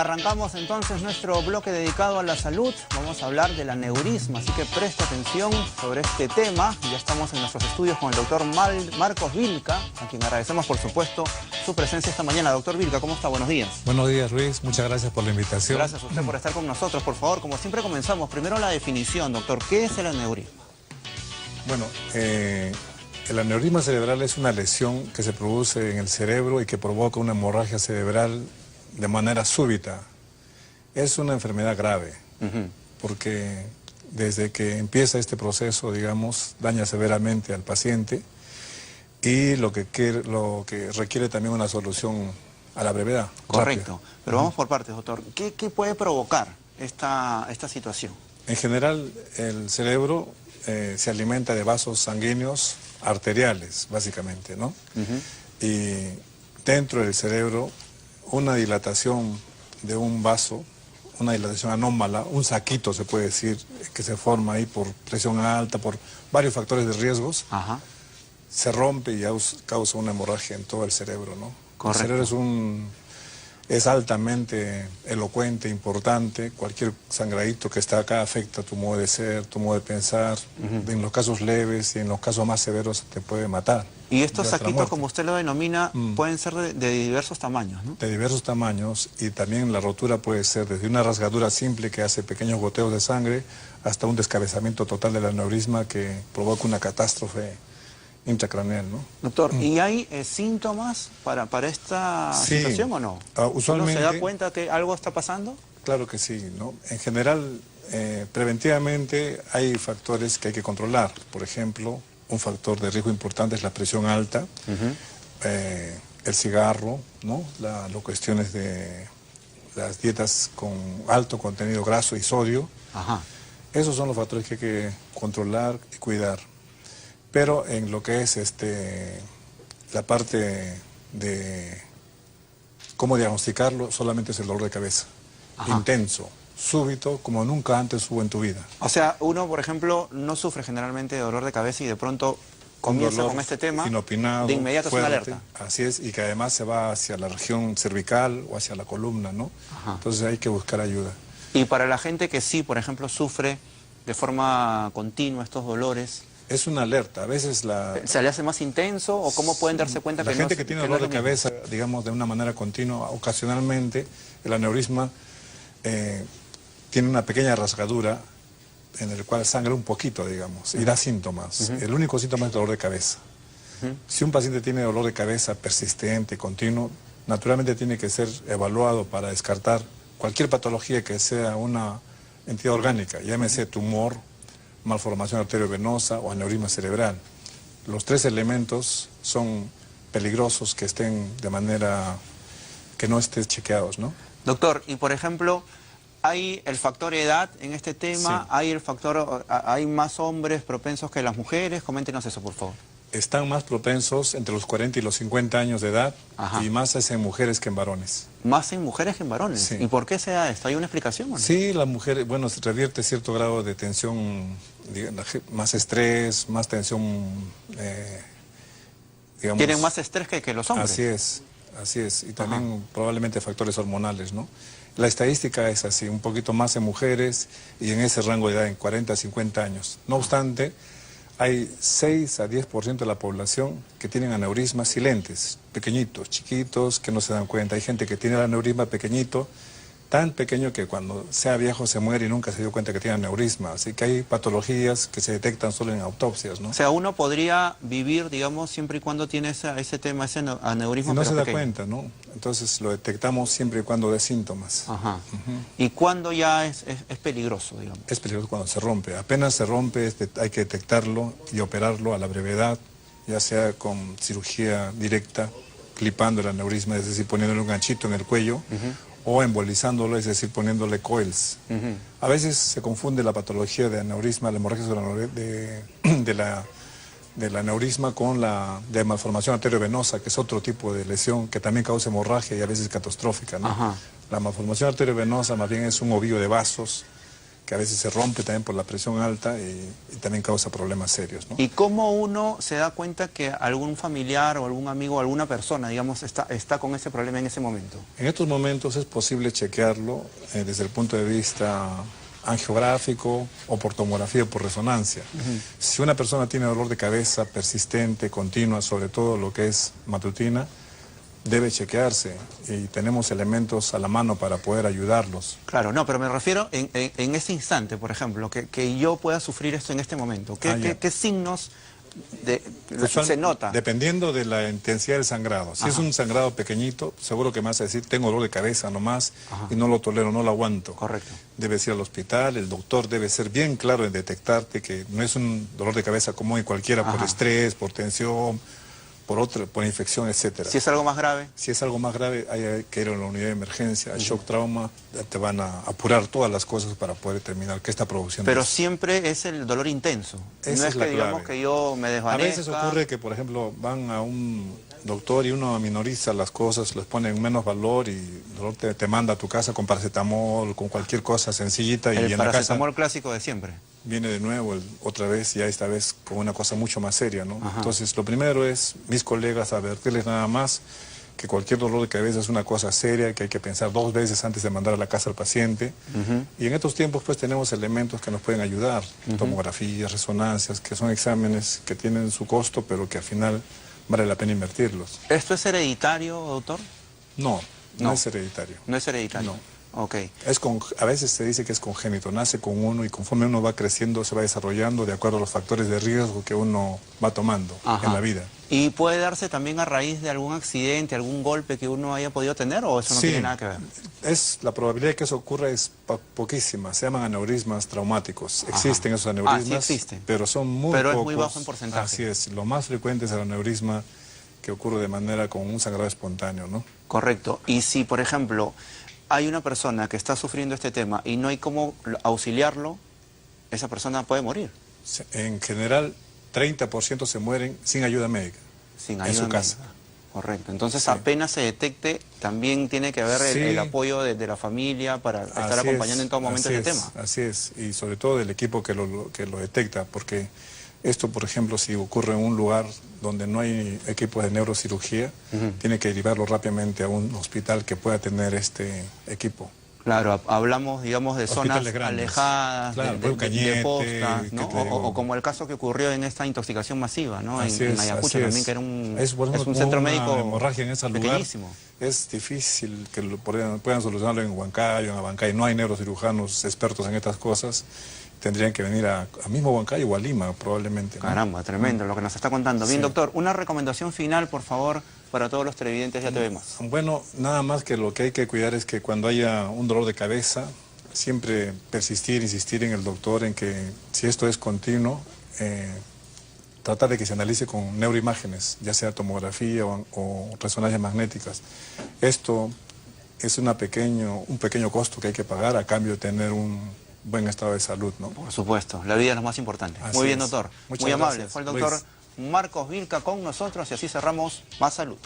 arrancamos entonces nuestro bloque dedicado a la salud. Vamos a hablar del aneurisma, así que presta atención sobre este tema. Ya estamos en nuestros estudios con el doctor Marcos Vilca, a quien agradecemos por supuesto su presencia esta mañana. Doctor Vilca, ¿cómo está? Buenos días. Buenos días, Luis. Muchas gracias por la invitación. Gracias a usted por estar con nosotros. Por favor, como siempre comenzamos, primero la definición, doctor. ¿Qué es el aneurisma? Bueno, el aneurisma cerebral es una lesión que se produce en el cerebro y que provoca una hemorragia cerebral de manera súbita. Es una enfermedad grave, porque desde que empieza este proceso, digamos, daña severamente al paciente y lo que requiere también una solución a la brevedad. Correcto. Rápida. Pero vamos por partes, doctor. ¿Qué puede provocar esta situación? En general, el cerebro se alimenta de vasos sanguíneos arteriales, básicamente, ¿no? Y dentro del cerebro, una dilatación de un vaso, una dilatación anómala, un saquito se puede decir, que se forma ahí por presión alta, por varios factores de riesgos, se rompe y causa una hemorragia en todo el cerebro, ¿no? Correcto. El cerebro es altamente elocuente, importante. Cualquier sangradito que está acá afecta tu modo de ser, tu modo de pensar. En los casos leves y en los casos más severos te puede matar. Y estos saquitos, como usted lo denomina, pueden ser de diversos tamaños, ¿no? De diversos tamaños, y también la rotura puede ser desde una rasgadura simple que hace pequeños goteos de sangre hasta un descabezamiento total del aneurisma que provoca una catástrofe intracraneal, ¿no? Doctor, ¿y hay síntomas para esta situación o no? Usualmente, ¿Uno se da cuenta que algo está pasando? Claro que sí, ¿no? En general, preventivamente hay factores que hay que controlar. Por ejemplo, un factor de riesgo importante es la presión alta, el cigarro, ¿no? Las cuestiones de las dietas con alto contenido graso y sodio. Esos son los factores que hay que controlar y cuidar. Pero en lo que es la parte de cómo diagnosticarlo, solamente es el dolor de cabeza. Intenso, súbito, como nunca antes hubo en tu vida. O sea, uno, por ejemplo, no sufre generalmente de dolor de cabeza y de pronto comienza con este tema, inopinado, de inmediato fuerte, es una alerta. Así es, y que además se va hacia la región cervical o hacia la columna, ¿no? Entonces hay que buscar ayuda. Y para la gente que sí, por ejemplo, sufre de forma continua estos dolores, es una alerta, a veces ¿se le hace más intenso o cómo pueden darse cuenta que la gente que tiene dolor de cabeza, digamos, de una manera continua, ocasionalmente, el aneurisma tiene una pequeña rasgadura en el cual sangra un poquito, digamos, y da síntomas. El único síntoma es dolor de cabeza. Si un paciente tiene dolor de cabeza persistente, continuo, naturalmente tiene que ser evaluado para descartar cualquier patología que sea una entidad orgánica, llámese tumor, malformación arteriovenosa o aneurisma cerebral. Los tres elementos son peligrosos que estén de manera que no estén chequeados, ¿no? Doctor, y por ejemplo, ¿hay el factor edad en este tema? Sí. ¿Hay más hombres propensos que las mujeres? Coméntenos eso, por favor. Están más propensos entre los 40 y los 50 años de edad y más es en mujeres que en varones. ¿Más en mujeres que en varones? Sí. ¿Y por qué se da esto? ¿Hay una explicación o no? Sí, la mujer, bueno, se revierte cierto grado de tensión, más estrés, más tensión, digamos... ¿Tienen más estrés que los hombres? Así es, y también probablemente factores hormonales, ¿no? La estadística es así, un poquito más en mujeres y en ese rango de edad, en 40 a 50 años. No obstante, hay 6 a 10% de la población que tienen aneurismas silentes, pequeñitos, chiquitos, que no se dan cuenta. Hay gente que tiene el aneurisma pequeñito, tan pequeño que cuando sea viejo se muere y nunca se dio cuenta que tiene aneurisma. Así que hay patologías que se detectan solo en autopsias, ¿no? O sea, uno podría vivir, digamos, siempre y cuando tiene ese aneurisma, y no pero se da pequeño. cuenta, ¿no? Entonces lo detectamos siempre y cuando dé síntomas. ¿Y cuándo ya es peligroso, digamos? Es peligroso cuando se rompe. Apenas se rompe, hay que detectarlo y operarlo a la brevedad, ya sea con cirugía directa, clipando el aneurisma, es decir, poniéndole un ganchito en el cuello, o embolizándolo, es decir, poniéndole coils. A veces se confunde la patología de aneurisma, la hemorragia del aneurisma con la de malformación arteriovenosa, que es otro tipo de lesión que también causa hemorragia y a veces catastrófica, ¿no? La malformación arteriovenosa más bien es un ovillo de vasos que a veces se rompe también por la presión alta y también causa problemas serios, ¿no? ¿Y cómo uno se da cuenta que algún familiar o algún amigo o alguna persona, digamos, está con ese problema en ese momento? En estos momentos es posible chequearlo desde el punto de vista angiográfico o por tomografía o por resonancia. Si una persona tiene dolor de cabeza persistente, continua, sobre todo lo que es matutina, debe chequearse y tenemos elementos a la mano para poder ayudarlos. Claro, no, pero me refiero en ese instante, por ejemplo, que yo pueda sufrir esto en este momento. ¿Qué signos se nota? Dependiendo de la intensidad del sangrado. Si es un sangrado pequeñito, seguro que me vas a decir, tengo dolor de cabeza nomás y no lo tolero, no lo aguanto. Correcto. Debes ir al hospital, el doctor debe ser bien claro en detectarte que no es un dolor de cabeza común y cualquiera por estrés, por tensión, por infección, etcétera. Si es algo más grave. Si es algo más grave, hay que ir a la unidad de emergencia, shock trauma, te van a apurar todas las cosas para poder determinar qué está produciendo. Pero eso. siempre es el dolor intenso. Esa no es que la digamos clave. que yo me desvanezca. A veces ocurre que, por ejemplo, van a un doctor y uno minoriza las cosas, les pone en menos valor y el dolor te manda a tu casa con paracetamol, con cualquier cosa sencillita. El y en la casa paracetamol clásico de siempre. Viene de nuevo otra vez, ya esta vez con una cosa mucho más seria, ¿no? Entonces, lo primero es, mis colegas, advertirles nada más que cualquier dolor de cabeza es una cosa seria, que hay que pensar 2 veces antes de mandar a la casa al paciente. Y en estos tiempos, pues, tenemos elementos que nos pueden ayudar, tomografías, resonancias, que son exámenes que tienen su costo, pero que al final vale la pena invertirlos. ¿Esto es hereditario, doctor? No es hereditario. No es hereditario. No. Ok. A veces se dice que es congénito, nace con uno y conforme uno va creciendo se va desarrollando de acuerdo a los factores de riesgo que uno va tomando en la vida. ¿Y puede darse también a raíz de algún accidente, algún golpe que uno haya podido tener o eso no tiene nada que ver? La probabilidad de que eso ocurra es poquísima, se llaman aneurismas traumáticos. Existen esos aneurismas, sí existen. pero son muy pero pocos. Es muy bajo en porcentaje. Así es, lo más frecuente es el aneurisma que ocurre de manera con un sangrado espontáneo, ¿no? Correcto. Y si, por ejemplo, hay una persona que está sufriendo este tema y no hay cómo auxiliarlo, esa persona puede morir. En general, 30% se mueren sin ayuda médica. Sin ayuda en su casa. médica. Correcto. Entonces, apenas se detecte, también tiene que haber el apoyo de la familia para estar acompañando en todo momento este tema. Así es. Y sobre todo del equipo que lo detecta, porque esto, por ejemplo, si ocurre en un lugar donde no hay equipo de neurocirugía, tiene que derivarlo rápidamente a un hospital que pueda tener este equipo. Claro, hablamos, digamos, de zonas alejadas, claro, de postas, ¿no? O como el caso que ocurrió en esta intoxicación masiva, ¿no? En Ayacucho también, que era es un centro médico hemorragia en ese lugar. Es difícil que puedan solucionarlo en Huancayo, en Abancay. No hay neurocirujanos expertos en estas cosas. Tendrían que venir a mismo Huancayo o a Lima, probablemente, ¿no? Caramba, tremendo lo que nos está contando. Bien, doctor, una recomendación final, por favor, para todos los televidentes de ATV+. Bueno, nada más que lo que hay que cuidar es que cuando haya un dolor de cabeza, siempre persistir, insistir en el doctor en que si esto es continuo, tratar de que se analice con neuroimágenes, ya sea tomografía o resonancias magnéticas. Esto es un pequeño costo que hay que pagar a cambio de tener un buen estado de salud, ¿no? Por supuesto, la vida es lo más importante. Muy bien, doctor. Muy amable. Fue el doctor Marcos Vilca con nosotros y así cerramos Más Salud.